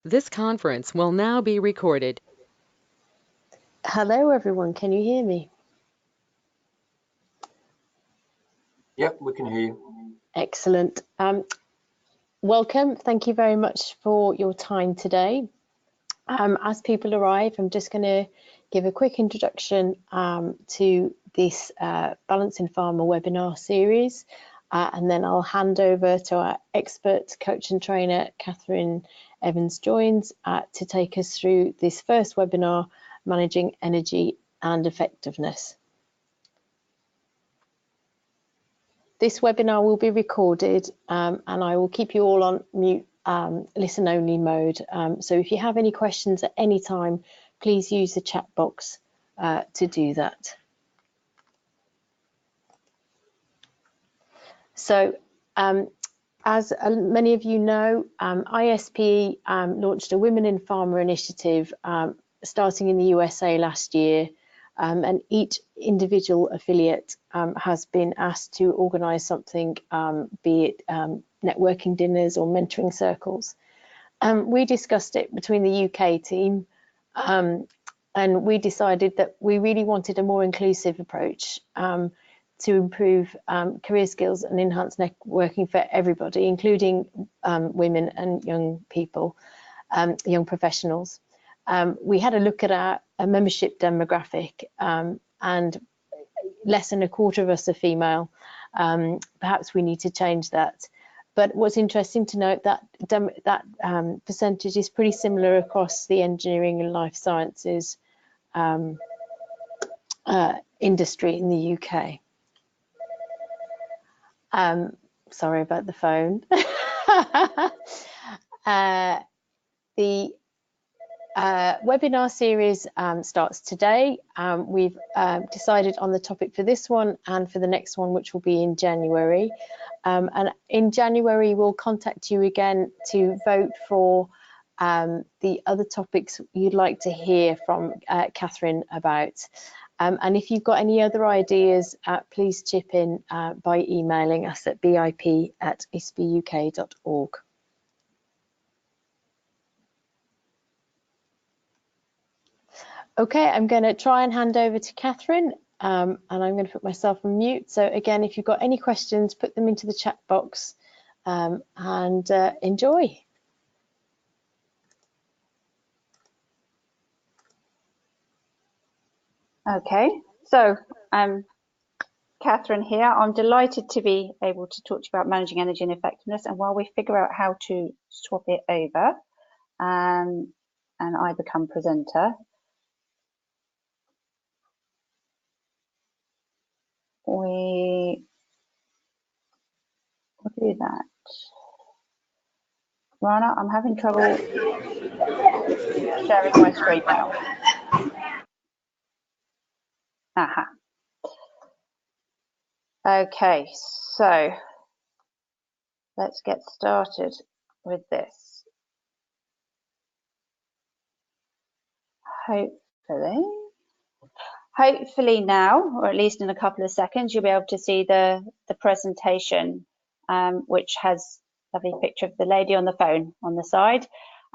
This conference will now be recorded. Hello everyone, can you hear me? Yep, we can hear you. Excellent. Welcome, thank you very much for your time today. As people arrive, I'm just going to give a quick introduction to this Balance in Pharma webinar series, and then I'll hand over to our expert coach and trainer, Catherine Evans-Joins, to take us through this first webinar, Managing Energy and Effectiveness. This webinar will be recorded and I will keep you all on mute, listen only mode. So if you have any questions at any time, please use the chat box to do that. So as many of you know, ISPE launched a Women in Pharma initiative starting in the USA last year. And each individual affiliate has been asked to organise something, be it networking dinners or mentoring circles. We discussed it between the UK team and we decided that we really wanted a more inclusive approach to improve career skills and enhance networking for everybody, including women and young people, young professionals. We had a look at our membership demographic and less than a quarter of us are female. Perhaps we need to change that. But what's interesting to note that percentage is pretty similar across the engineering and life sciences industry in the UK. Sorry about the phone. The webinar series starts today. We've decided on the topic for this one and for the next one, which will be in January. And in January, we'll contact you again to vote for the other topics you'd like to hear from Catherine about. And if you've got any other ideas, please chip in by emailing us at bip@ispuk.org. Okay, I'm going to try and hand over to Catherine, and I'm going to put myself on mute. So again, if you've got any questions, put them into the chat box and enjoy. Okay, so Catherine here. I'm delighted to be able to talk to you about managing energy and effectiveness. And while we figure out how to swap it over and I become presenter, we'll do that. Rana, I'm having trouble sharing my screen now. Aha. Okay, so let's get started with this. Hopefully now, or at least in a couple of seconds, you'll be able to see the presentation, which has a lovely picture of the lady on the phone on the side.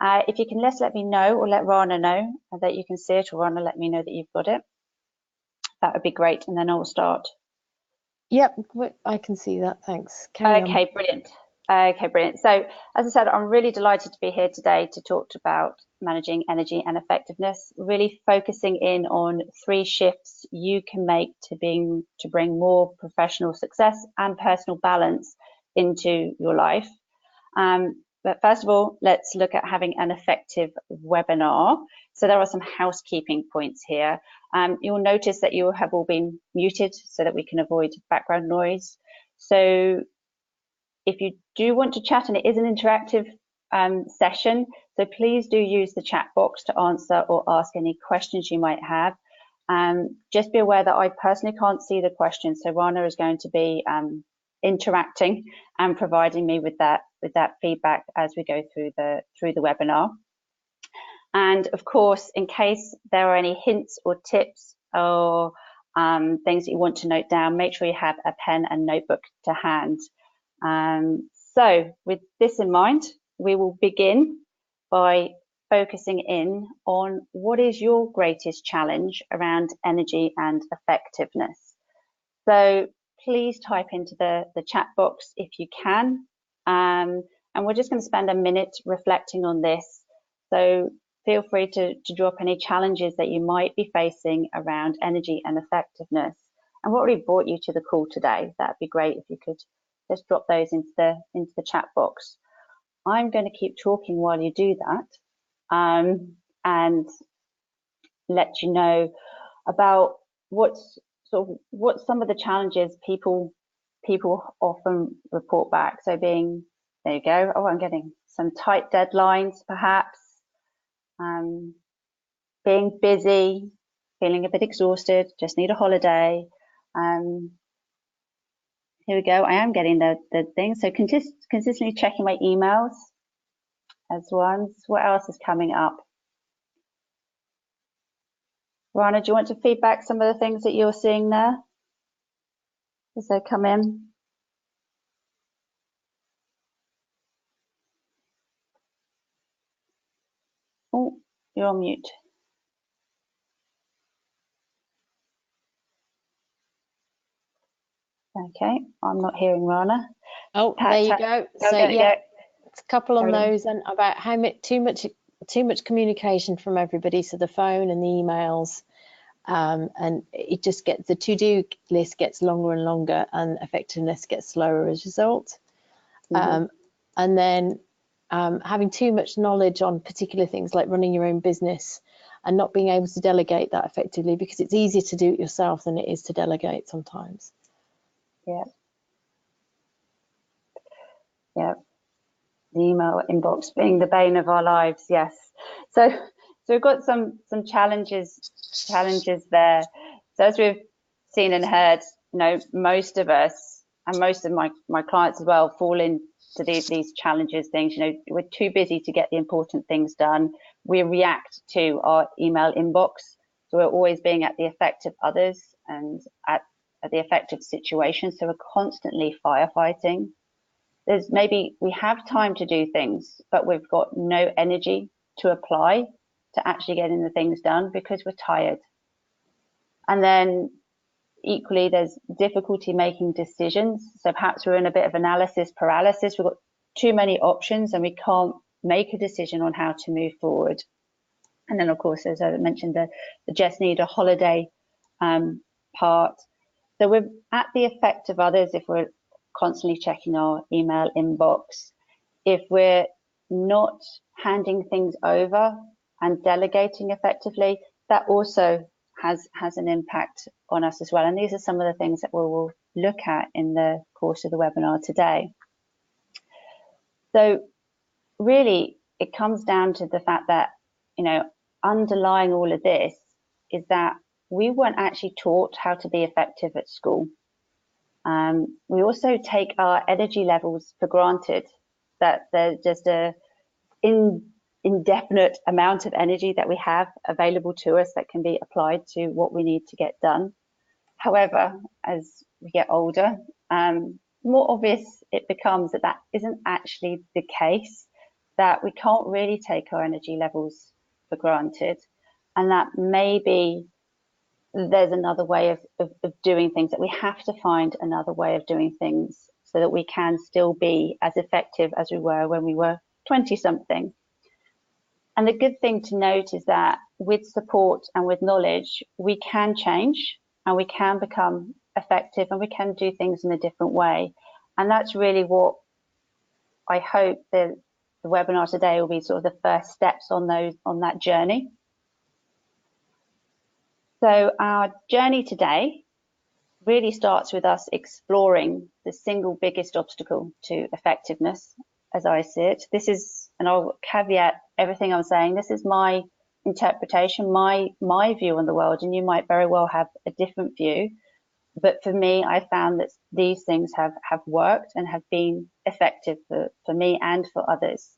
If you can let me know, or let Rana know that you can see it, or Rana let me know that you've got it. That would be great, and then I'll start. Yep, I can see that, thanks. Carry on. Brilliant. Okay, brilliant. So, as I said, I'm really delighted to be here today to talk about managing energy and effectiveness, really focusing in on 3 shifts you can make to bring more professional success and personal balance into your life. But first of all, let's look at having an effective webinar. So there are some housekeeping points here. You'll notice that you have all been muted so that we can avoid background noise. So if you do want to chat, and it is an interactive session, so please do use the chat box to answer or ask any questions you might have. Just be aware that I personally can't see the questions, so Rana is going to be interacting and providing me with that feedback as we go through the webinar. And of course, in case there are any hints or tips or things that you want to note down, make sure you have a pen and notebook to hand. So with this in mind, we will begin by focusing in on what is your greatest challenge around energy and effectiveness. So please type into the chat box if you can. And we're just going to spend a minute reflecting on this. So feel free to drop any challenges that you might be facing around energy and effectiveness. And what really brought you to the call today? That'd be great if you could just drop those into the chat box. I'm going to keep talking while you do that, and let you know about what some of the challenges people often report back. So being, there you go. Oh, I'm getting some tight deadlines, perhaps. Being busy, feeling a bit exhausted, just need a holiday. Here we go. I am getting the thing. So consistently checking my emails as ones. What else is coming up? Rana, do you want to feedback some of the things that you're seeing there as they come in? Oh, you're on mute. Okay, I'm not hearing Rana. Oh, Pat, there you go. So yeah, it's a couple on those, and about how too much communication from everybody. So the phone and the emails, and it just gets, the to-do list gets longer and longer, and effectiveness gets slower as a result. And then having too much knowledge on particular things like running your own business and not being able to delegate that effectively, because it's easier to do it yourself than it is to delegate sometimes. Yeah. Yeah. The email inbox being the bane of our lives. Yes. So we've got some challenges there. So as we've seen and heard, you know, most of us and most of my clients as well fall into these challenges things. You know, we're too busy to get the important things done. We react to our email inbox. So we're always being at the effect of others and at the effect of situations. So we're constantly firefighting. There's maybe we have time to do things, but we've got no energy to apply to actually getting the things done because we're tired. And then equally, there's difficulty making decisions. So perhaps we're in a bit of analysis paralysis. We've got too many options and we can't make a decision on how to move forward. And then, of course, as I mentioned, the just need a holiday part. So we're at the effect of others if we're constantly checking our email inbox. If we're not handing things over and delegating effectively, that also has an impact on us as well. And these are some of the things that we will look at in the course of the webinar today. So really, it comes down to the fact that, you know, underlying all of this is that we weren't actually taught how to be effective at school. We also take our energy levels for granted, that there's just a indefinite amount of energy that we have available to us that can be applied to what we need to get done. However, as we get older, more obvious it becomes that that isn't actually the case, that we can't really take our energy levels for granted, and that maybe there's another way of doing things, that we have to find another way of doing things so that we can still be as effective as we were when we were 20 something. And the good thing to note is that with support and with knowledge, we can change and we can become effective and we can do things in a different way. And that's really what I hope the webinar today will be, sort of the first steps on that journey. So our journey today really starts with us exploring the single biggest obstacle to effectiveness, as I see it. This is, and I'll caveat everything I'm saying, this is my interpretation, my view on the world, and you might very well have a different view. But for me, I found that these things have worked and have been effective for me and for others.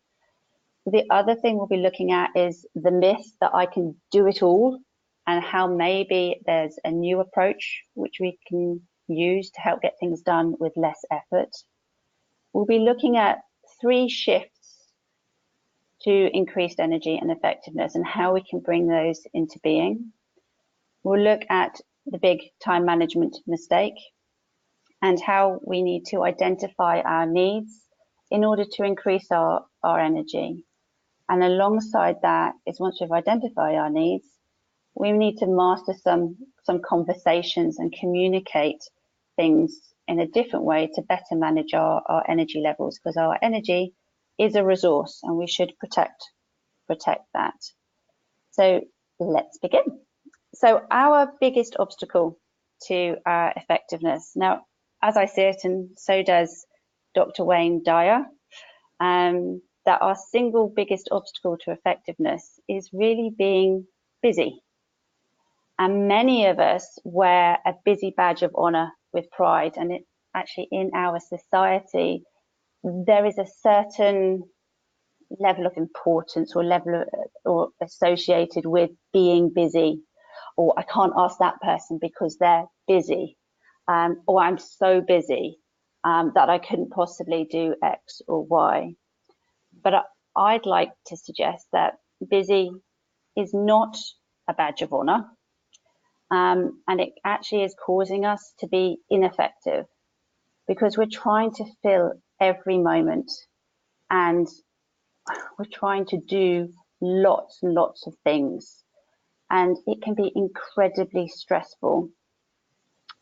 The other thing we'll be looking at is the myth that I can do it all, and how maybe there's a new approach which we can use to help get things done with less effort. We'll be looking at 3 shifts to increased energy and effectiveness and how we can bring those into being. We'll look at the big time management mistake and how we need to identify our needs in order to increase our energy. And alongside that is, once we've identified our needs, we need to master some conversations and communicate things in a different way to better manage our energy levels, because our energy is a resource and we should protect that. So let's begin. So our biggest obstacle to our effectiveness, now, as I see it, and so does Dr. Wayne Dyer, that our single biggest obstacle to effectiveness is really being busy. And many of us wear a busy badge of honor with pride. And it actually, in our society, there is a certain level of importance or level or associated with being busy. Or I can't ask that person because they're busy. Or I'm so busy that I couldn't possibly do X or Y. But I'd like to suggest that busy is not a badge of honor. And it actually is causing us to be ineffective because we're trying to fill every moment and we're trying to do lots and lots of things. And it can be incredibly stressful.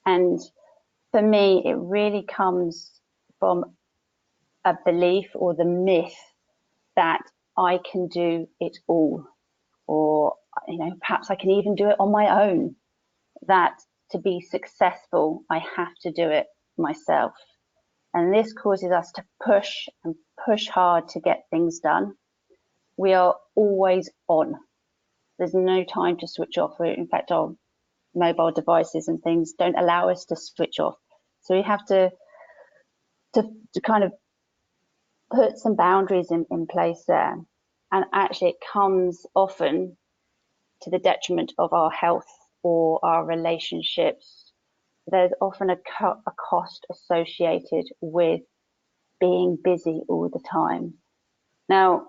And for me, it really comes from a belief or the myth that I can do it all, or perhaps I can even do it on my own, that to be successful, I have to do it myself. And this causes us to push and push hard to get things done. We are always on. There's no time to switch off. In fact, our mobile devices and things don't allow us to switch off. So we have to kind of put some boundaries in place there. And actually it comes often to the detriment of our health or our relationships. There's often a cost associated with being busy all the time. Now,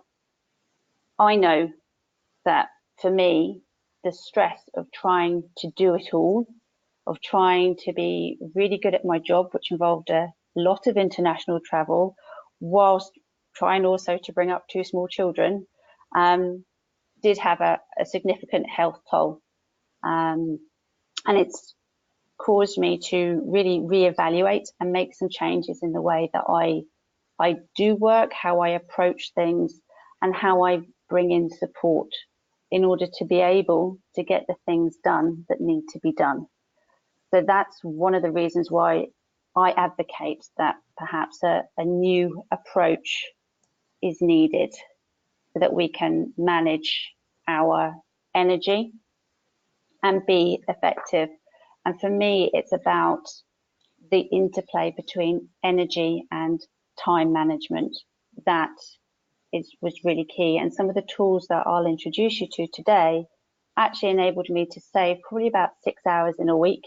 I know that for me, the stress of trying to do it all, of trying to be really good at my job, which involved a lot of international travel, whilst trying also to bring up 2 small children, did have a significant health toll. And it's caused me to really reevaluate and make some changes in the way that I do work, how I approach things, and how I bring in support in order to be able to get the things done that need to be done. So that's one of the reasons why I advocate that perhaps a new approach is needed so that we can manage our energy and be effective. And for me, it's about the interplay between energy and time management that was really key. And some of the tools that I'll introduce you to today actually enabled me to save probably about 6 hours in a week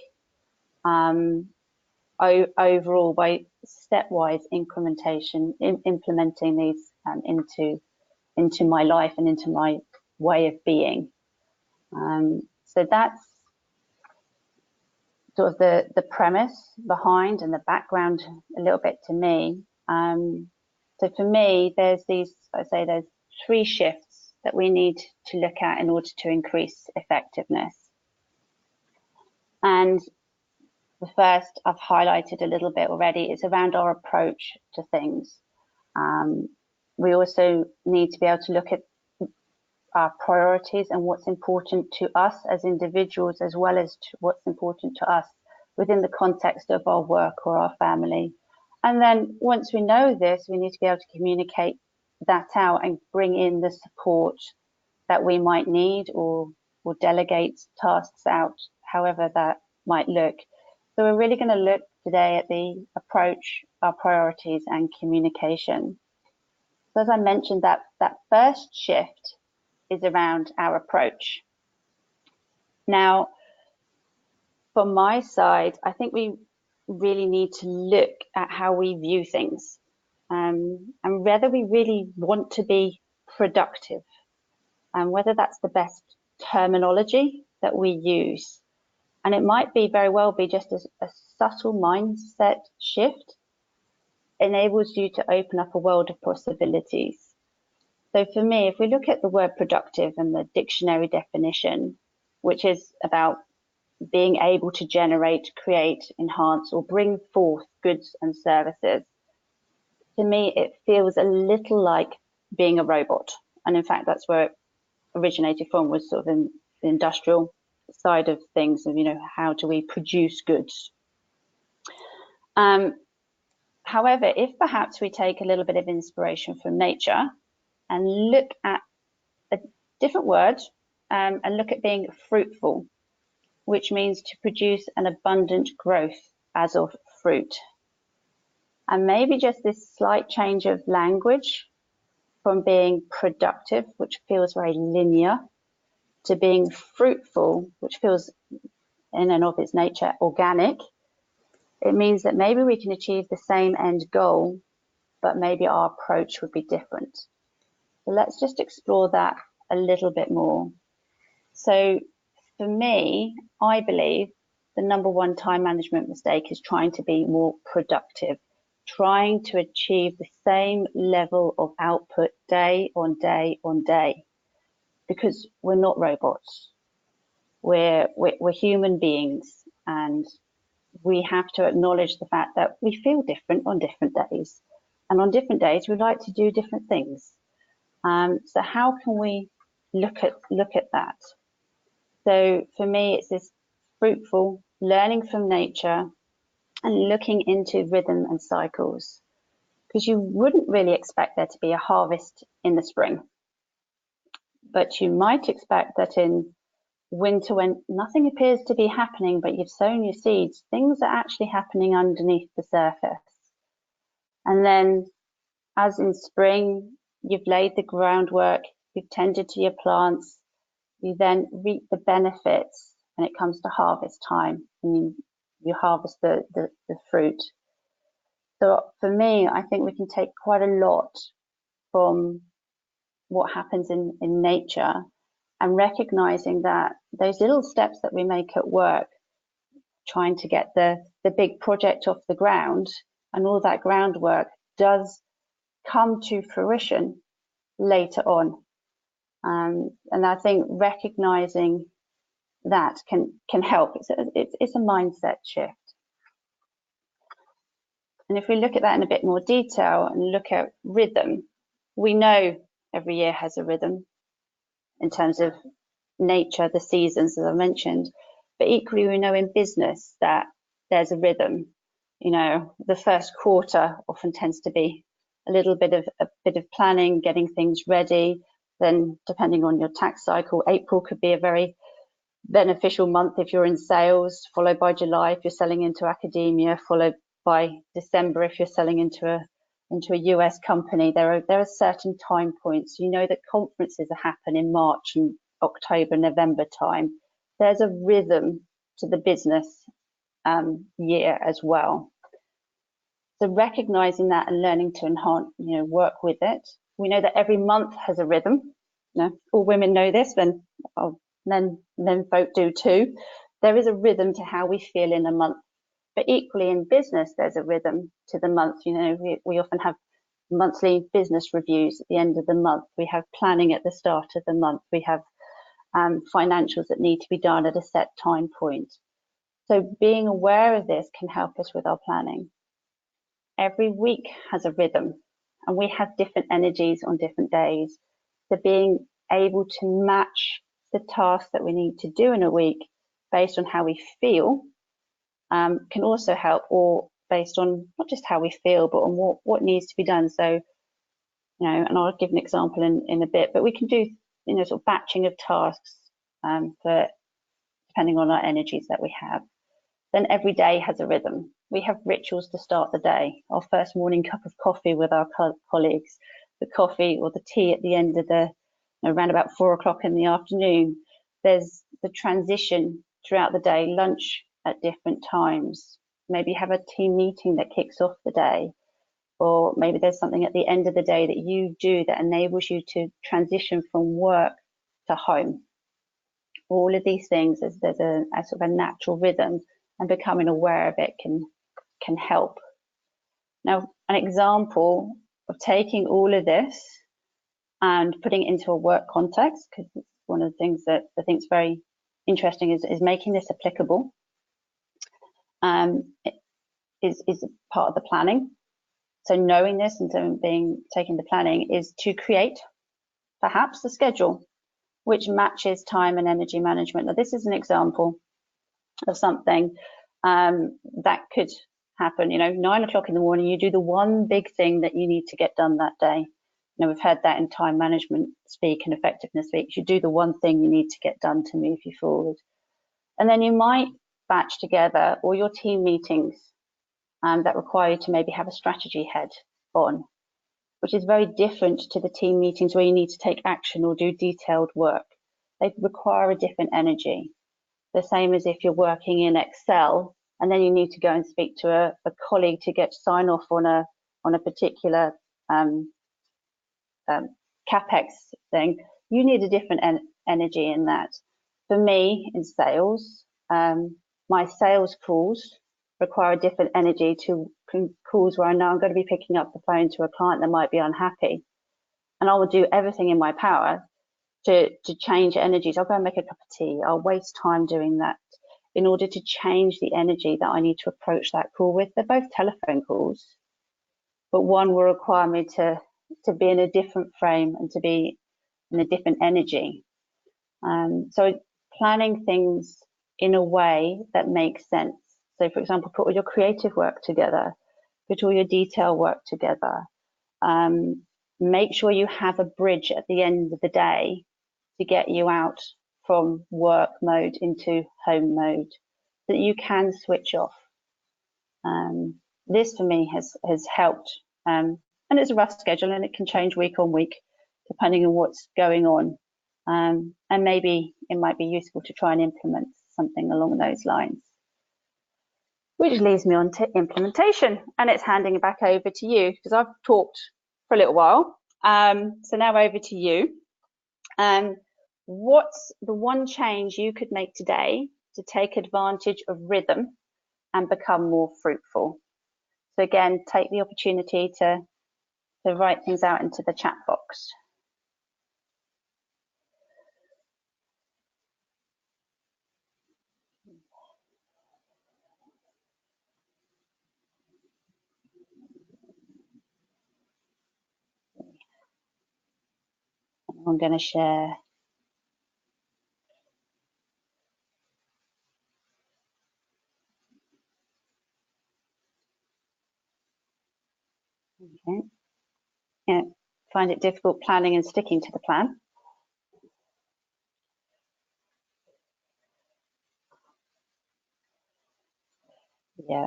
overall by stepwise implementing these into my life and into my way of being. So that's sort of the premise behind and the background a little bit to me. So for me, there's 3 shifts that we need to look at in order to increase effectiveness. And the first I've highlighted a little bit already, it's around our approach to things. We also need to be able to look at our priorities and what's important to us as individuals, as well as to what's important to us within the context of our work or our family. And then once we know this, we need to be able to communicate that out and bring in the support that we might need, or delegate tasks out, however that might look. So we're really going to look today at the approach, our priorities, and communication. So as I mentioned, that first shift is around our approach. Now, from my side, I think we really need to look at how we view things, and whether we really want to be productive, and whether that's the best terminology that we use. And it might be very well be just a subtle mindset shift enables you to open up a world of possibilities. So for me, if we look at the word productive and the dictionary definition, which is about being able to generate, create, enhance, or bring forth goods and services, to me, it feels a little like being a robot. And in fact, that's where it originated from, was sort of in the industrial side of things, and how do we produce goods. However, if perhaps we take a little bit of inspiration from nature and look at a different word, and look at being fruitful, which means to produce an abundant growth as of fruit. And maybe just this slight change of language from being productive, which feels very linear, to being fruitful, which feels in and of its nature organic. It means that maybe we can achieve the same end goal, but maybe our approach would be different. So let's just explore that a little bit more. So for me, I believe the number one time management mistake is trying to be more productive, trying to achieve the same level of output day on day on day, because we're not robots. We're human beings, and we have to acknowledge the fact that we feel different on different days, and on different days we like to do different things. So how can we look at that? So for me, it's this fruitful learning from nature and looking into rhythm and cycles, because you wouldn't really expect there to be a harvest in the spring, but you might expect that in winter, when nothing appears to be happening, but you've sown your seeds, things are actually happening underneath the surface. And then as in spring, you've laid the groundwork, you've tended to your plants, you then reap the benefits when it comes to harvest time, and you harvest the fruit. So for me, I think we can take quite a lot from what happens in nature, and recognizing that those little steps that we make at work, trying to get the big project off the ground, and all that groundwork does come to fruition later on. And I think recognizing that can help. It's a mindset shift. And if we look at that in a bit more detail and look at rhythm, we know every year has a rhythm in terms of nature, the seasons, as I mentioned, but equally we know in business that there's a rhythm. The first quarter often tends to be a bit of planning, getting things ready. Then depending on your tax cycle, April could be a very beneficial month if you're in sales, followed by July if you're selling into academia, followed by December if you're selling into a US company. There are certain time points. That conferences are happening in March and October, November time. There's a rhythm to the business year as well. So recognizing that and learning to enhance, work with it. We know that every month has a rhythm. All women know this, then men folk do too. There is a rhythm to how we feel in a month. But equally in business, there's a rhythm to the month. We often have monthly business reviews at the end of the month. We have planning at the start of the month. We have financials that need to be done at a set time point. So being aware of this can help us with our planning. Every week has a rhythm, and we have different energies on different days. So being able to match the tasks that we need to do in a week based on how we feel can also help, or based on not just how we feel, but on what needs to be done. So, and I'll give an example in a bit, but we can do, sort of batching of tasks for depending on our energies that we have. Then every day has a rhythm. We have rituals to start the day. Our first morning cup of coffee with our colleagues, the coffee or the tea at the end of around about 4 o'clock in the afternoon. There's the transition throughout the day, lunch at different times. Maybe have a team meeting that kicks off the day. or maybe there's something at the end of the day that you do that enables you to transition from work to home. All of these things, there's a sort of a natural rhythm, and becoming aware of it can help. Now, an example of taking all of this and putting it into a work context, because one of the things that I think is very interesting is making this applicable. Is part of the planning. So knowing this and taking the planning is to create perhaps a schedule which matches time and energy management. Now, this is an example of something that could happen. 9 o'clock in the morning, you do the one big thing that you need to get done that day. We've heard that in time management speak and effectiveness speak. You do the one thing you need to get done to move you forward. And then you might batch together all your team meetings that require you to maybe have a strategy head on, which is very different to the team meetings where you need to take action or do detailed work. They require a different energy. The same as if you're working in Excel and then you need to go and speak to a colleague to get sign off on a particular CapEx thing. You need a different energy in that. For me, in sales, my sales calls require a different energy to calls where I know I'm going to be picking up the phone to a client that might be unhappy, and I will do everything in my power to change energies. I'll go and make a cup of tea. I'll waste time doing that in order to change the energy that I need to approach that call with. They're both telephone calls, but one will require me to be in a different frame and to be in a different energy. So planning things in a way that makes sense. So, for example, put all your creative work together, put all your detail work together. Make sure you have a bridge at the end of the day to get you out from work mode into home mode, so that you can switch off. This for me has helped, and it's a rough schedule and it can change week on week depending on what's going on. And maybe it might be useful to try and implement something along those lines. Which leads me on to implementation, and it's handing it back over to you because I've talked for a little while. So now over to you. What's the one change you could make today to take advantage of rhythm and become more fruitful? So again, take the opportunity to write things out into the chat box. I'm going to share. Okay. Yeah, find it difficult planning and sticking to the plan. Yeah.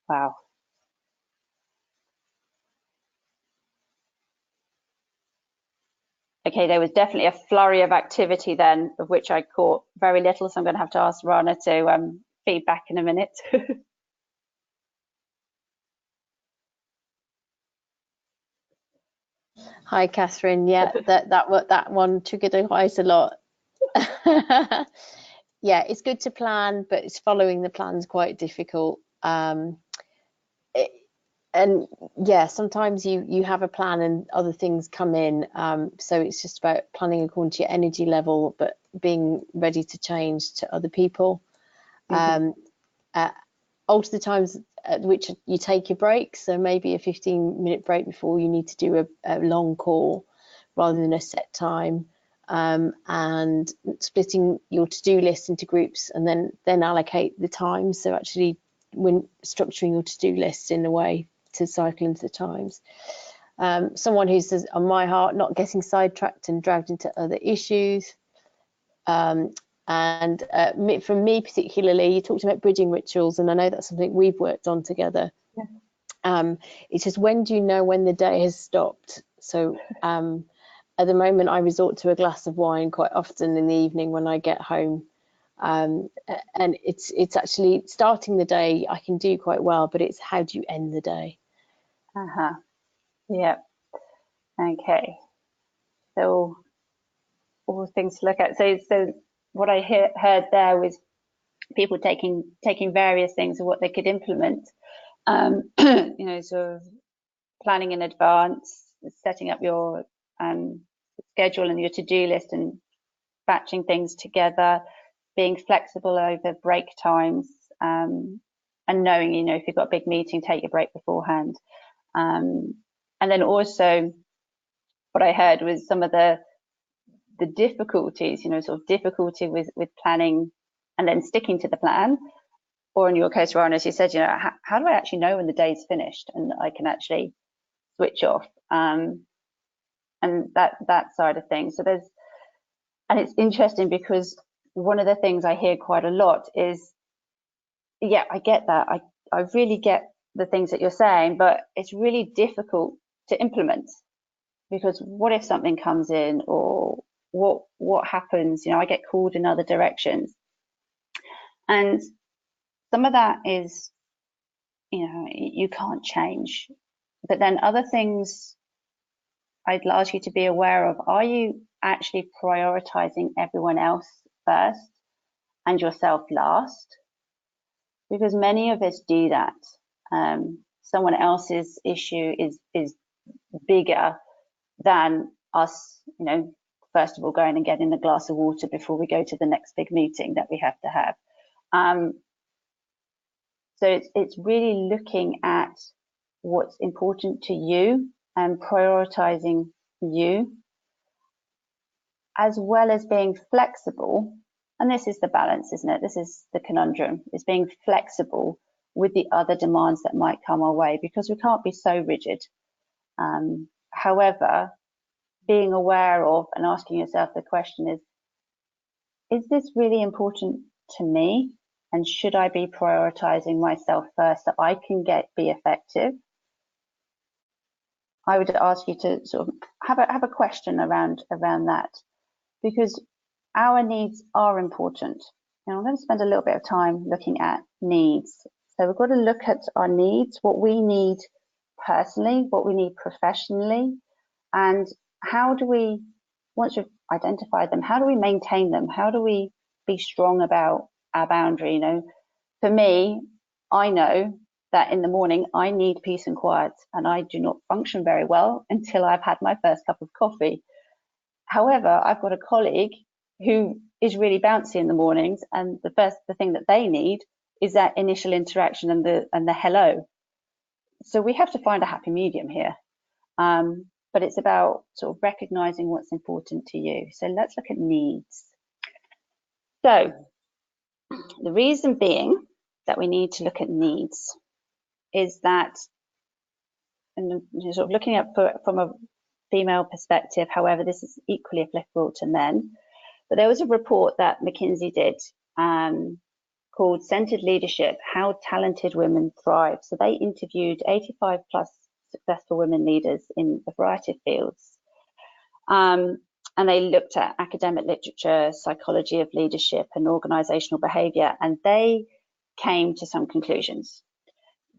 Wow. Okay, there was definitely a flurry of activity then, of which I caught very little, so I'm going to have to ask Rana to feed back in a minute. Hi, Catherine. Yeah, that one triggered quite a lot. Yeah, it's good to plan, but it's following the plan's quite difficult. And yeah, sometimes you have a plan and other things come in. So it's just about planning according to your energy level, but being ready to change to other people. Alter the times at which you take your breaks. So maybe a 15-minute break before you need to do a long call rather than a set time. And splitting your to-do list into groups and then allocate the time. So actually when structuring your to-do list in a way to cycle into the times. Someone who says, on my heart, not getting sidetracked and dragged into other issues. And from me particularly, you talked about bridging rituals, and I know that's something we've worked on together. Yeah. It's just, when do you know when the day has stopped? So at the moment, I resort to a glass of wine quite often in the evening when I get home. And it's actually starting the day I can do quite well, but it's how do you end the day? Yeah. Okay. So all things to look at. So what I heard there was people taking various things of what they could implement. You know, sort of planning in advance, setting up your schedule and your to-do list, and batching things together, being flexible over break times, and knowing, you know, if you've got a big meeting, take your break beforehand. And then also what I heard was some of the difficulties, you know, sort of difficulty with planning and then sticking to the plan. Or in your case, Ryan, as you said, you know, how do I actually know when the day's finished and I can actually switch off? And that side of things. So and it's interesting because one of the things I hear quite a lot is, yeah, I get that. I really get the things that you're saying, but it's really difficult to implement, because what if something comes in, or what happens? You know, I get called in other directions. And some of that is, you know, you can't change. But then other things I'd ask you to be aware of: are you actually prioritizing everyone else first and yourself last? Because many of us do that. Someone else's issue is bigger than us, you know, first of all going and getting a glass of water before we go to the next big meeting that we have to have. So it's really looking at what's important to you and prioritizing you, as well as being flexible. And this is the balance, isn't it? This is the conundrum, is being flexible with the other demands that might come our way, because we can't be so rigid. However, being aware of and asking yourself the question is this really important to me? And should I be prioritizing myself first so I can be effective? I would ask you to sort of have a question around that, because our needs are important. And I'm going to spend a little bit of time looking at needs. So we've got to look at our needs, what we need personally, what we need professionally, and how do we, once we've identified them, how do we maintain them? How do we be strong about our boundary? You know, for me, I know that in the morning I need peace and quiet, and I do not function very well until I've had my first cup of coffee. However, I've got a colleague who is really bouncy in the mornings, and the thing that they need is that initial interaction and the hello. So we have to find a happy medium here. But it's about sort of recognizing what's important to you. So let's look at needs. So the reason being that we need to look at needs is that, and sort of looking at from a female perspective, however, this is equally applicable to men. But there was a report that McKinsey did called Centered Leadership: How Talented Women Thrive. So they interviewed 85 plus successful women leaders in a variety of fields. And they looked at academic literature, psychology of leadership, and organizational behavior. And they came to some conclusions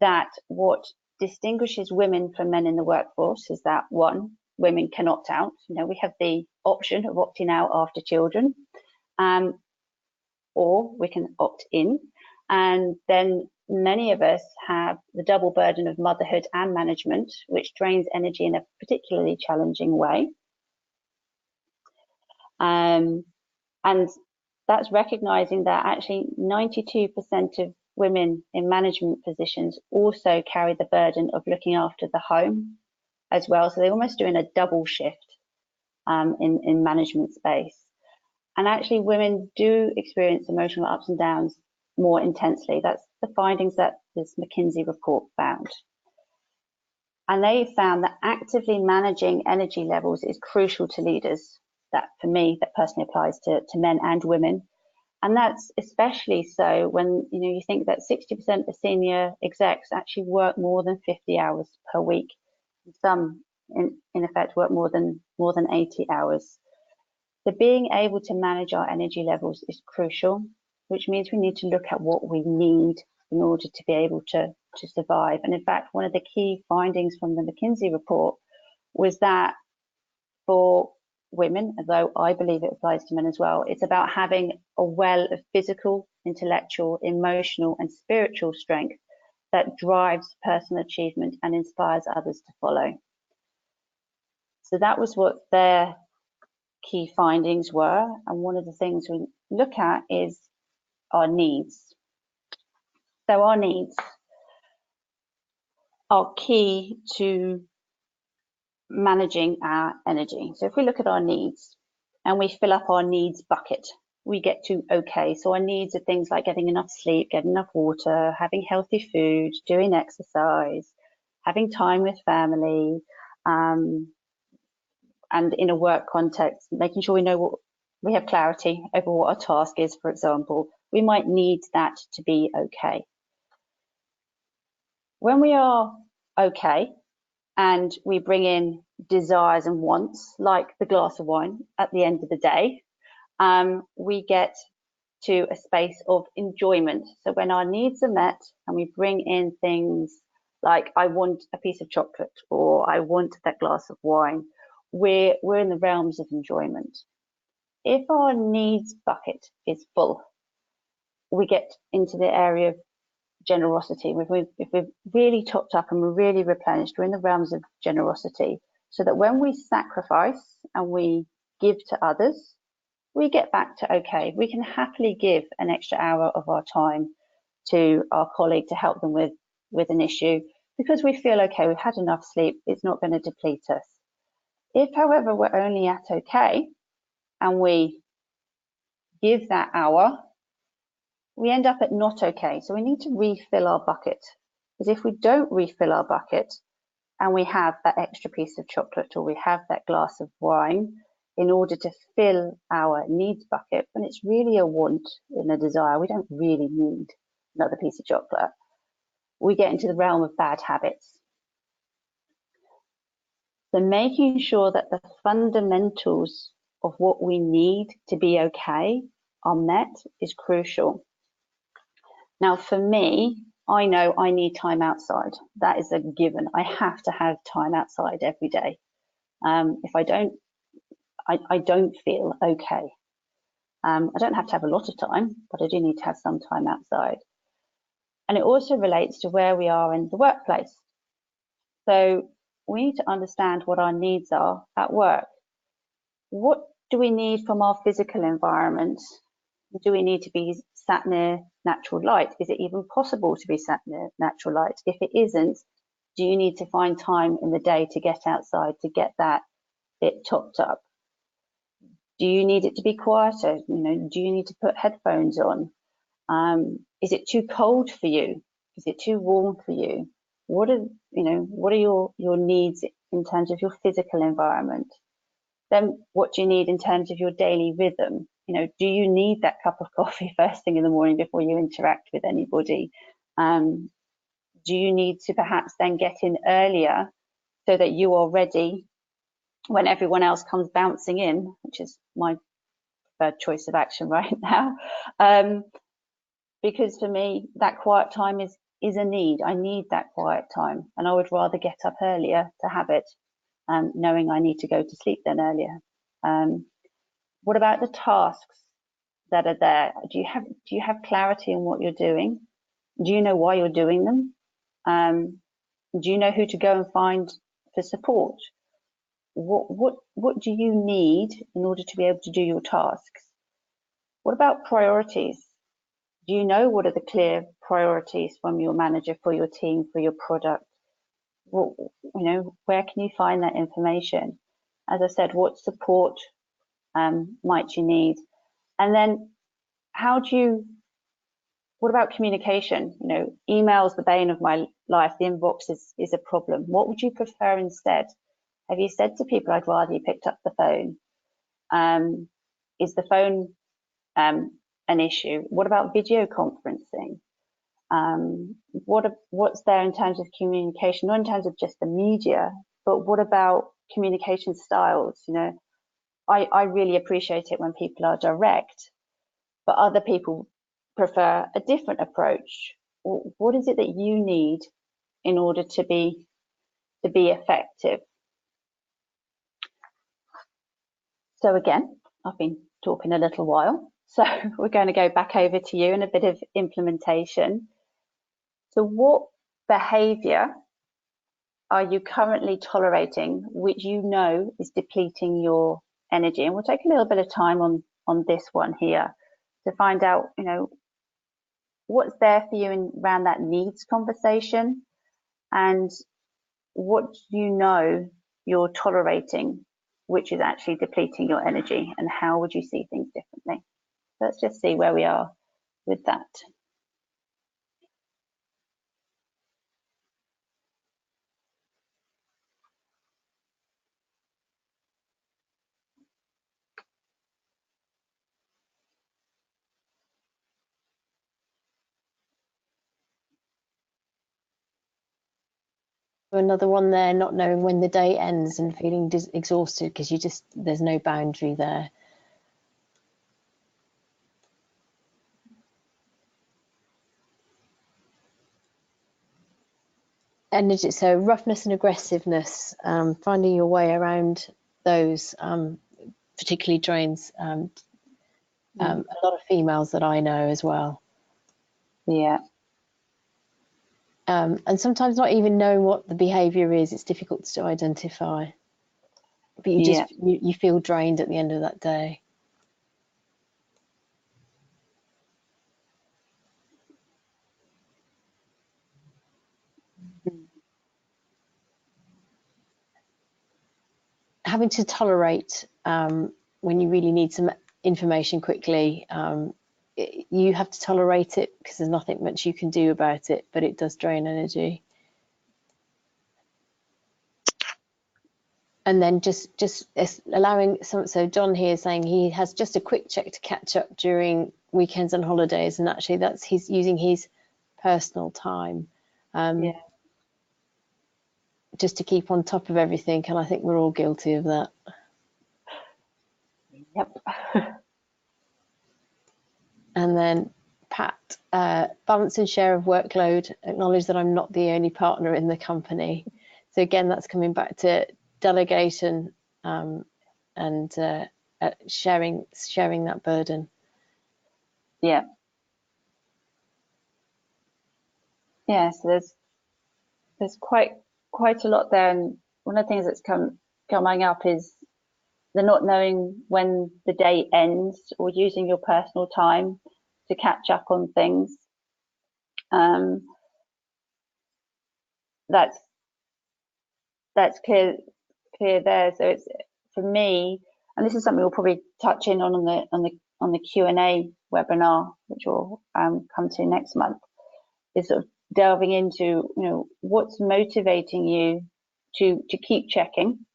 that what distinguishes women from men in the workforce is that, one, women can opt out. You know, we have the option of opting out after children, or we can opt in. And then many of us have the double burden of motherhood and management, which drains energy in a particularly challenging way. And that's recognizing that actually 92% of women in management positions also carry the burden of looking after the home as well. So they're almost doing a double shift in management space. And actually women do experience emotional ups and downs more intensely. That's the findings that this McKinsey report found. And they found that actively managing energy levels is crucial to leaders. That, for me, that personally applies to men and women. And that's especially so when, you know, you think that 60% of senior execs actually work more than 50 hours per week. Some, in effect, work more than 80 hours. So being able to manage our energy levels is crucial. which means we need to look at what we need in order to be able to survive. And in fact, one of the key findings from the McKinsey report was that for women, although I believe it applies to men as well, it's about having a well of physical, intellectual, emotional, and spiritual strength that drives personal achievement and inspires others to follow. So that was what their key findings were. And one of the things we look at is our needs. So our needs are key to managing our energy. So if we look at our needs and we fill up our needs bucket, we get to okay. So our needs are things like getting enough sleep, getting enough water, having healthy food, doing exercise, having time with family, and in a work context, making sure we know what we have clarity over what our task is, for example. We might need that to be okay. When we are okay and we bring in desires and wants, like the glass of wine at the end of the day, we get to a space of enjoyment. So when our needs are met and we bring in things like I want a piece of chocolate or I want that glass of wine, we're in the realms of enjoyment. If our needs bucket is full, we get into the area of generosity. If we're really topped up and we're really replenished, we're in the realms of generosity, so that when we sacrifice and we give to others, we get back to okay. We can happily give an extra hour of our time to our colleague to help them with an issue because we feel okay, we've had enough sleep, it's not going to deplete us. If, however, we're only at okay and we give that hour, we end up at not okay. So we need to refill our bucket. Because if we don't refill our bucket and we have that extra piece of chocolate or we have that glass of wine in order to fill our needs bucket, when it's really a want and a desire, we don't really need another piece of chocolate, we get into the realm of bad habits. So making sure that the fundamentals of what we need to be okay are met is crucial. Now, for me, I know I need time outside. That is a given. I have to have time outside every day. If I don't, I don't feel okay. I don't have to have a lot of time, but I do need to have some time outside. And it also relates to where we are in the workplace. So we need to understand what our needs are at work. What do we need from our physical environment? Do we need to be sat near natural light? Is it even possible to be sat near natural light? If it isn't, do you need to find time in the day to get outside to get that bit topped up? Do you need it to be quieter? Do you need to put headphones on? Is it too cold for you? Is it too warm for you? What are your needs in terms of your physical environment? Then what do you need in terms of your daily rhythm? Do you need that cup of coffee first thing in the morning before you interact with anybody? Do you need to perhaps then get in earlier so that you are ready when everyone else comes bouncing in, which is my preferred choice of action right now? Because for me, that quiet time is a need. I need that quiet time, and I would rather get up earlier to have it, knowing I need to go to sleep then earlier. What about the tasks that are there? Do you have clarity on what you're doing? Do you know why you're doing them? Do you know who to go and find for support? What do you need in order to be able to do your tasks? What about priorities? Do you know what are the clear priorities from your manager for your team, for your product? Where can you find that information? As I said, what support might you need? And then what about communication? Email's the bane of my life. The inbox is a problem. What would you prefer instead? Have you said to people, I'd rather you picked up the phone? Is the phone an issue? What about video conferencing? What's there in terms of communication, not in terms of just the media, but what about communication styles? I really appreciate it when people are direct, but other people prefer a different approach? What is it that you need in order to be effective? So again, I've been talking a little while, so we're going to go back over to you and a bit of implementation. So what behavior are you currently tolerating which you know is depleting your energy? And we'll take a little bit of time on this one here to find out, you know, what's there for you around that needs conversation, and what you know you're tolerating which is actually depleting your energy, and how would you see things differently? Let's just see where we are with that. Another one there, not knowing when the day ends and feeling exhausted because there's no boundary there. Energy, so roughness and aggressiveness, finding your way around those particularly drains a lot of females that I know as well. Yeah. And sometimes not even knowing what the behaviour is, it's difficult to identify. But you feel drained at the end of that day. Having to tolerate when you really need some information quickly, you have to tolerate it because there's nothing much you can do about it, but it does drain energy. And then just allowing so John here is saying he has just a quick check to catch up during weekends and holidays, and actually that's he's using his personal time just to keep on top of everything, and I think we're all guilty of that. Yep. And then Pat, balance and share of workload, acknowledge that I'm not the only partner in the company. So again, that's coming back to delegation and sharing that burden. Yeah. Yeah, so there's quite a lot there, and one of the things that's coming up is the not knowing when the day ends, or using your personal time to catch up on things. That's clear there. So it's, for me, and this is something we'll probably touch in on the Q&A webinar, which we'll come to next month, is sort of delving into, you know, what's motivating you to keep checking,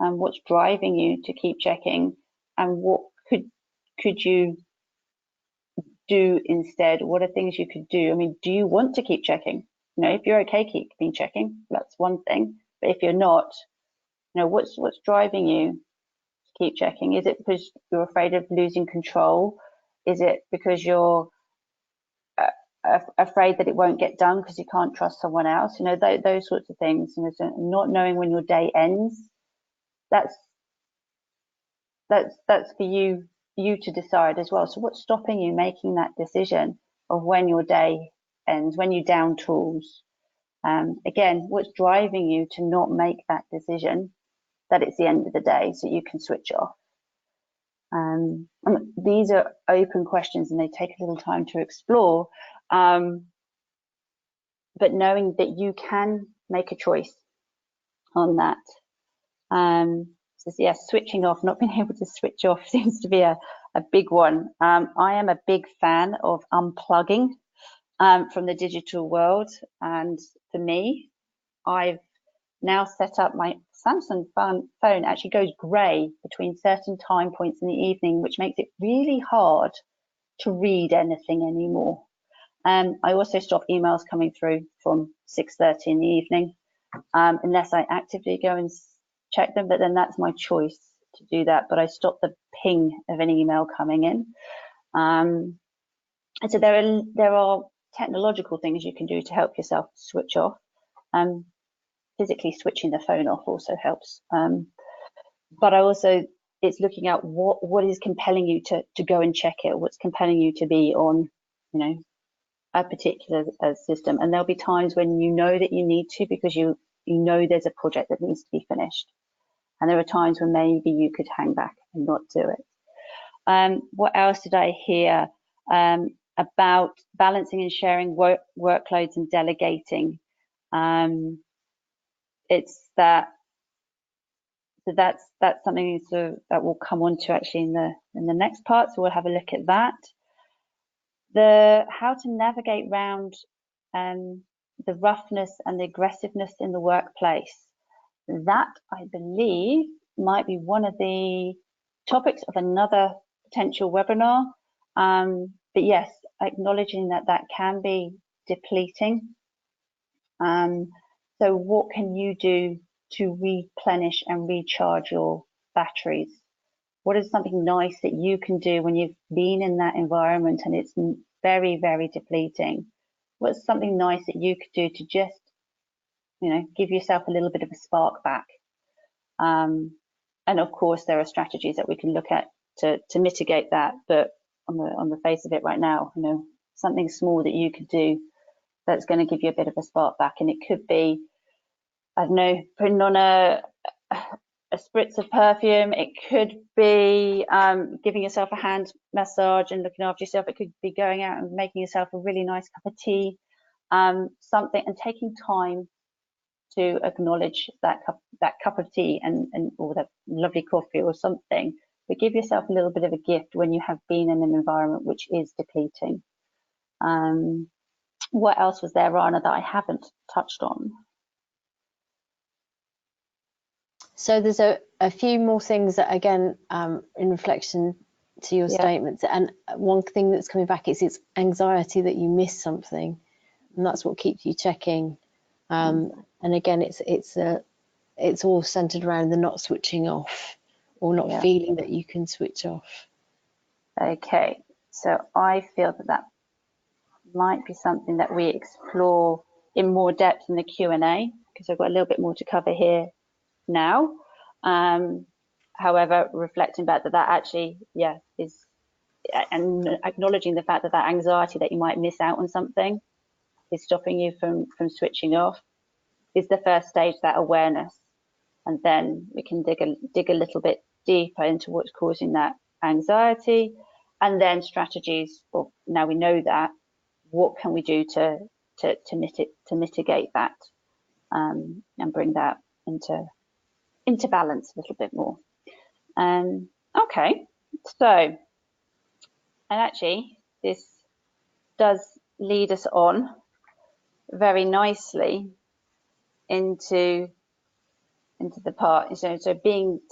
and what's driving you to keep checking, and what could you do instead? What are things you could do? I mean, do you want to keep checking? You know, if you're okay keeping checking, that's one thing. But if you're not, you know, what's driving you to keep checking? Is it because you're afraid of losing control? Is it because you're afraid that it won't get done because you can't trust someone else? You know, those sorts of things. You know, so not knowing when your day ends, that's for you to decide as well. So what's stopping you making that decision of when your day ends, when you down tools? Again, what's driving you to not make that decision that it's the end of the day so you can switch off? These are open questions and they take a little time to explore, but knowing that you can make a choice on that. So yes, switching off, not being able to switch off seems to be a big one. I am a big fan of unplugging from the digital world, and for me, I've now set up my Samsung phone actually goes grey between certain time points in the evening, which makes it really hard to read anything anymore. I also stop emails coming through from 6:30 in the evening, unless I actively go and check them, but then that's my choice to do that. But I stop the ping of an email coming in. And so there are technological things you can do to help yourself switch off. Physically switching the phone off also helps. But it's looking at what is compelling you to go and check it, what's compelling you to be on, a particular system. And there'll be times when you know that you need to, because you know there's a project that needs to be finished. And there are times when maybe you could hang back and not do it. What else did I hear? About balancing and sharing workloads and delegating. It's that. So that's something that we'll come on to actually in the next part. So we'll have a look at that. How to navigate around the roughness and the aggressiveness in the workplace. That, I believe, might be one of the topics of another potential webinar. But yes, acknowledging that can be depleting. So what can you do to replenish and recharge your batteries? What is something nice that you can do when you've been in that environment and it's very, very depleting? What's something nice that you could do to just, give yourself a little bit of a spark back? And of course, there are strategies that we can look at to mitigate that. But on the face of it right now, something small that you could do that's going to give you a bit of a spark back. And it could be, I don't know, putting on a spritz of perfume. It could be giving yourself a hand massage and looking after yourself. It could be going out and making yourself a really nice cup of tea, something, and taking time to acknowledge that cup of tea or that lovely coffee or something. But give yourself a little bit of a gift when you have been in an environment which is depleting. What else was there, Rana, that I haven't touched on? So there's a few more things that, again, in reflection to your statements, and one thing that's coming back is it's anxiety that you miss something, and that's what keeps you checking. And again, it's all centered around the not switching off or not feeling that you can switch off. Okay, so I feel that might be something that we explore in more depth in the Q&A, because I've got a little bit more to cover here now. However, reflecting back that actually, is, and acknowledging the fact that anxiety that you might miss out on something is stopping you from switching off is the first stage, that awareness. And then we can dig a little bit deeper into what's causing that anxiety, and then strategies. Well, now we know that, what can we do to mitigate that, and bring that into balance a little bit more. Okay, so, and actually this does lead us on very nicely into the part. So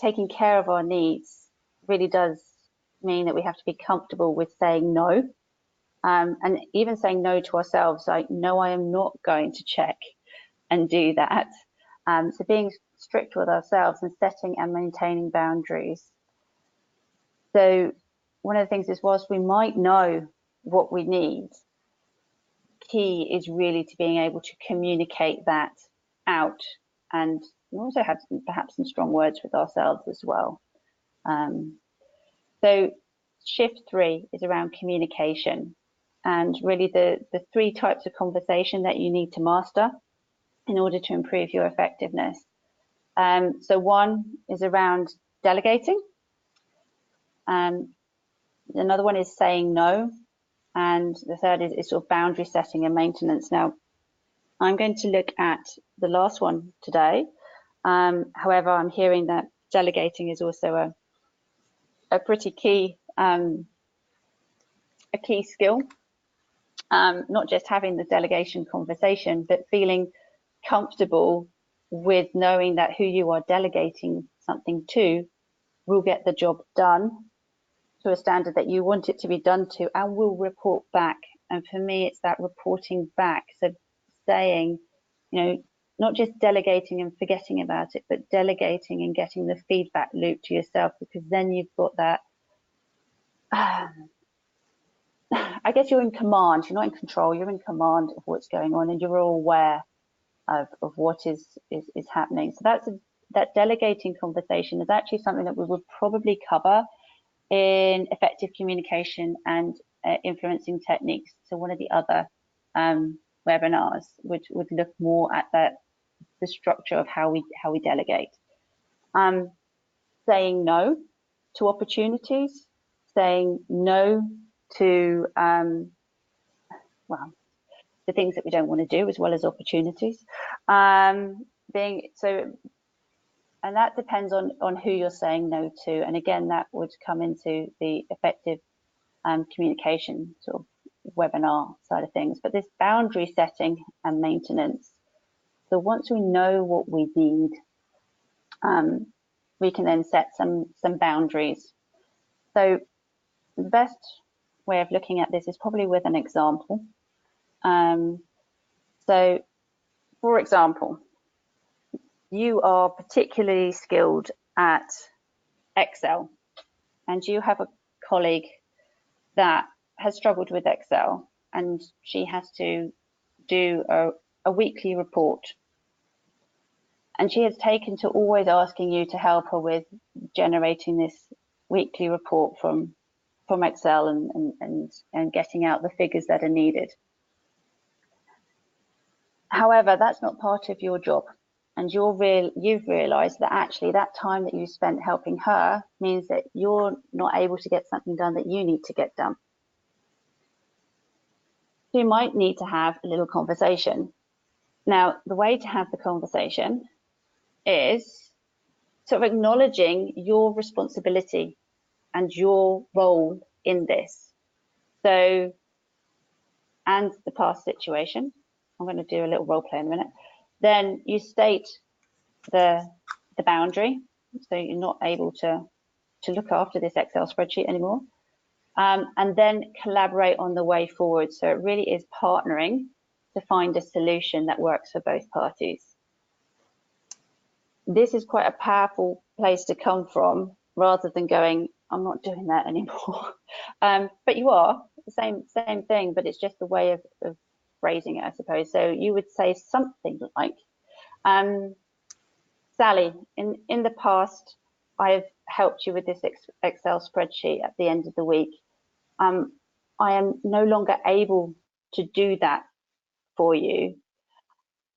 taking care of our needs really does mean that we have to be comfortable with saying no, and even saying no to ourselves, like, no, I am not going to check and do that. So being strict with ourselves and setting and maintaining boundaries. So one of the things is, whilst we might know what we need, key is really to being able to communicate that out, and we also have perhaps some strong words with ourselves as well. So shift 3 is around communication, and really the 3 types of conversation that you need to master in order to improve your effectiveness. So one is around delegating. Another one is saying no. And the third is sort of boundary setting and maintenance. Now, I'm going to look at the last one today. However, I'm hearing that delegating is also a pretty key, a key skill. Not just having the delegation conversation, but feeling comfortable with knowing that who you are delegating something to will get the job done to a standard that you want it to be done to, and will report back. And for me, it's that reporting back. So saying, not just delegating and forgetting about it, but delegating and getting the feedback loop to yourself, because then you've got that I guess you're in command. You're not in control. You're in command of what's going on, and you're all aware of what is happening. So that delegating conversation is actually something that we would probably cover in effective communication and influencing techniques. So one of the other webinars would look more at the structure of how we delegate. Saying no to opportunities, saying no to well, the things that we don't want to do, as well as opportunities. Being so, and that depends on who you're saying no to. And again, that would come into the effective communication sort of webinar side of things. But this boundary setting and maintenance. So once we know what we need, we can then set some boundaries. So the best way of looking at this is probably with an example. So, for example, you are particularly skilled at Excel, and you have a colleague that has struggled with Excel, and she has to do a weekly report. And she has taken to always asking you to help her with generating this weekly report from Excel and getting out the figures that are needed. However, that's not part of your job, and you've realised that actually that time that you spent helping her means that you're not able to get something done that you need to get done. So you might need to have a little conversation. Now, the way to have the conversation is sort of acknowledging your responsibility and your role in this. So, and the past situation. I'm going to do a little role play in a minute. Then you state the boundary, so you're not able to look after this Excel spreadsheet anymore, and then collaborate on the way forward. So it really is partnering to find a solution that works for both parties. This is quite a powerful place to come from, rather than going, I'm not doing that anymore. But you are the same thing, but it's just the way of phrasing it, I suppose. So you would say something like, Sally, in the past, I've helped you with this Excel spreadsheet at the end of the week. I am no longer able to do that for you.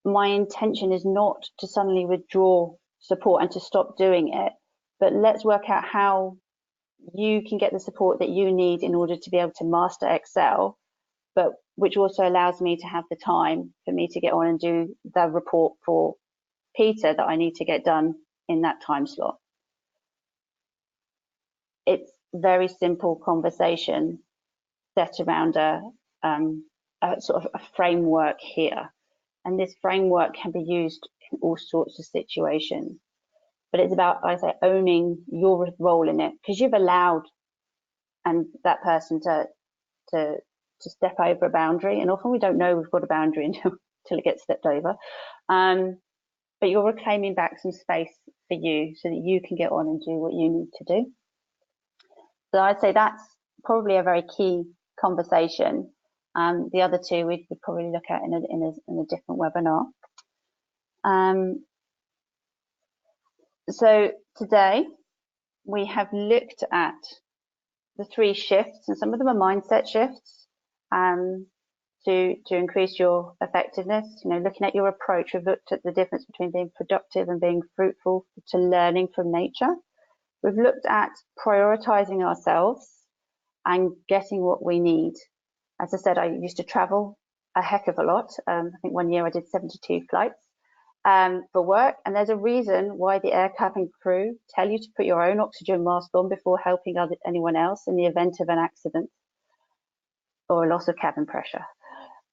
My intention is not to suddenly withdraw support and to stop doing it, but let's work out how you can get the support that you need in order to be able to master Excel, but which also allows me to have the time for me to get on and do the report for Peter that I need to get done in that time slot. It's very simple conversation set around a sort of a framework here. And this framework can be used in all sorts of situations. But it's about, I say, owning your role in it, because you've allowed that person to step over a boundary. And often we don't know we've got a boundary until it gets stepped over. But you're reclaiming back some space for you so that you can get on and do what you need to do. So I'd say that's probably a very key conversation. The other two we would probably look at in a different webinar. So today we have looked at the 3 shifts, and some of them are mindset shifts to increase your effectiveness. You know, looking at your approach, we've looked at the difference between being productive and being fruitful, to learning from nature. We've looked at prioritizing ourselves and getting what we need. As I said, I used to travel a heck of a lot. I think one year I did 72 flights for work, and there's a reason why the air cabin crew tell you to put your own oxygen mask on before helping anyone else in the event of an accident or a loss of cabin pressure.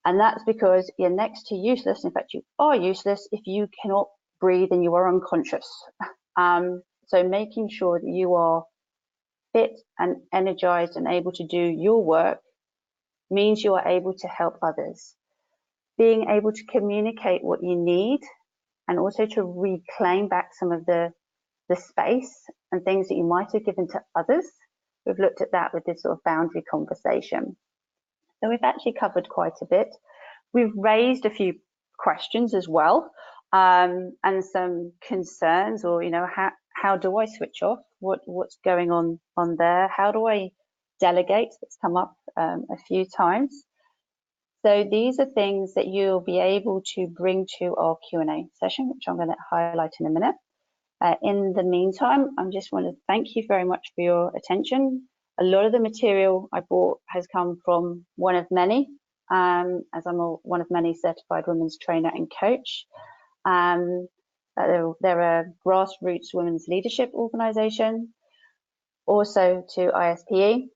And that's because you're next to useless. In fact, you are useless if you cannot breathe and you are unconscious. So making sure that you are fit and energized and able to do your work means you are able to help others. Being able to communicate what you need and also to reclaim back some of the space and things that you might have given to others. We've looked at that with this sort of boundary conversation. So we've actually covered quite a bit. We've raised a few questions as well, and some concerns, or how do I switch off? What's going on there? How do I delegate? That's come up a few times. So these are things that you'll be able to bring to our Q&A session, which I'm going to highlight in a minute. In the meantime, I just want to thank you very much for your attention. A lot of the material I brought has come from One of Many, as I'm a One of Many certified women's trainer and coach. They're a grassroots women's leadership organisation. Also to ISPE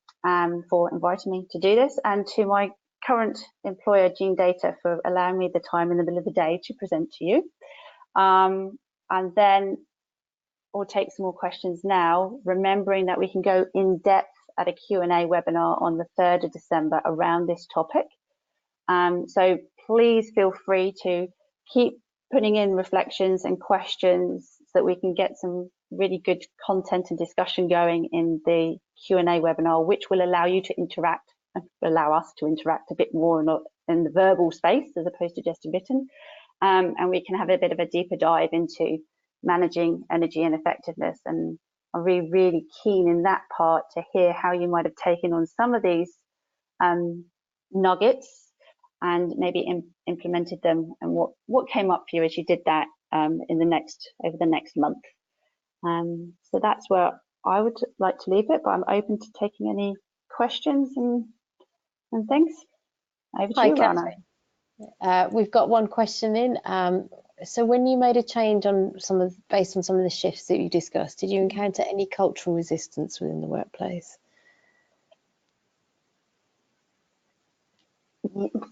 for inviting me to do this, and to my current employer, Gene Data, for allowing me the time in the middle of the day to present to you. And then we'll take some more questions now, remembering that we can go in depth at a Q&A webinar on the 3rd of December around this topic. So please feel free to keep putting in reflections and questions so that we can get some really good content and discussion going in the Q&A webinar, which will allow you to interact, allow us to interact a bit more in the verbal space as opposed to just written. And we can have a bit of a deeper dive into managing energy and effectiveness. And I'm really, really keen in that part to hear how you might have taken on some of these nuggets and maybe implemented them, and what came up for you as you did that over the next month. So that's where I would like to leave it, but I'm open to taking any questions and things. Over to you, Rana. We've got one question in. So when you made a change on based on some of the shifts that you discussed, did you encounter any cultural resistance within the workplace?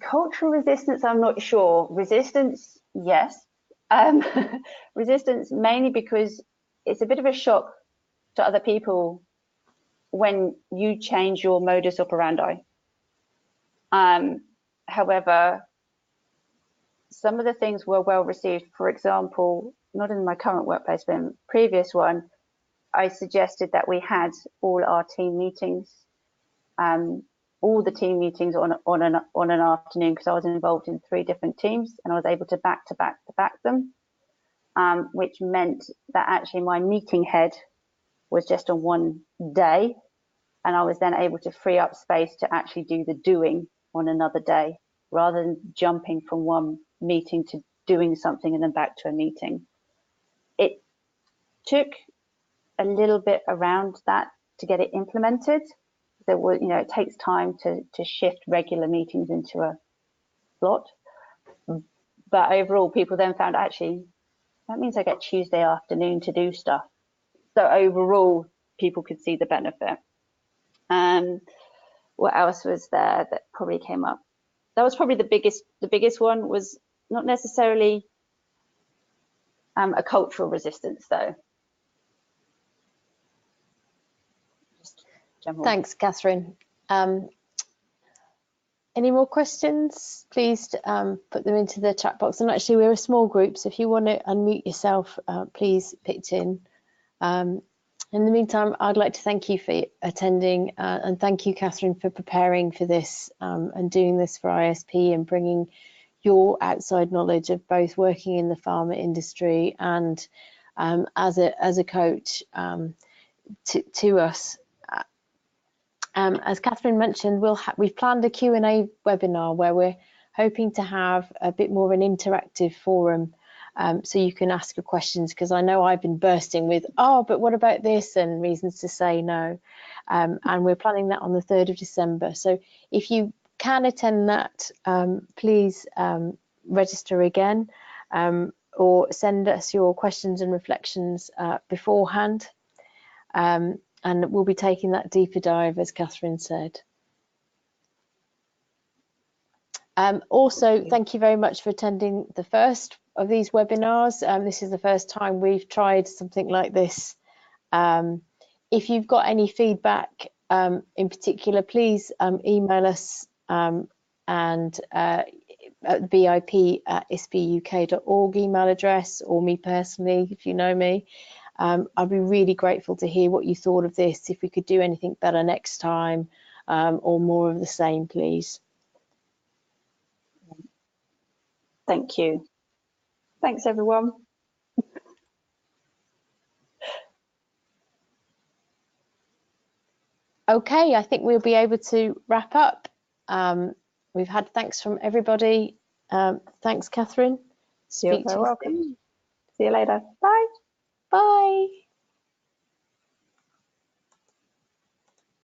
Cultural resistance, I'm not sure. Resistance, yes. Resistance mainly because it's a bit of a shock to other people when you change your modus operandi. However, some of the things were well received. For example, not in my current workplace, but in the previous one, I suggested that we had all our team meetings, all the team meetings on an afternoon, because I was involved in 3 different teams and I was able to back them, which meant that actually my meeting head was just on one day, and I was then able to free up space to actually do the doing on another day, rather than jumping from one meeting to doing something and then back to a meeting. It took a little bit around that to get it implemented. There was, it takes time to shift regular meetings into a slot. But overall, people then found, actually, that means I get Tuesday afternoon to do stuff. So overall, people could see the benefit. What else was there that probably came up? That was probably the biggest one, was not necessarily a cultural resistance, though. Thanks, Catherine. Any more questions? Please put them into the chat box. And actually, we're a small group, so if you want to unmute yourself, please pitch in. In the meantime, I'd like to thank you for attending, and thank you, Catherine, for preparing for this and doing this for ISP and bringing your outside knowledge of both working in the pharma industry and as a coach to us. As Catherine mentioned, we've planned a Q&A webinar where we're hoping to have a bit more of an interactive forum, so you can ask your questions, because I know I've been bursting with, but what about this, and reasons to say no. And we're planning that on the 3rd of December. So if you can attend that, please register again, or send us your questions and reflections beforehand. And we'll be taking that deeper dive, as Catherine said. Also, thank you very much for attending the first of these webinars. This is the first time we've tried something like this. If you've got any feedback in particular, please email us and at BIP@ispuk.org email address, or me personally, if you know me. I'd be really grateful to hear what you thought of this, if we could do anything better next time, or more of the same, please. Thank you. Thanks, everyone. Okay, I think we'll be able to wrap up. We've had thanks from everybody. Thanks, Catherine. You're Speak very to you welcome. soon. See you later. Bye.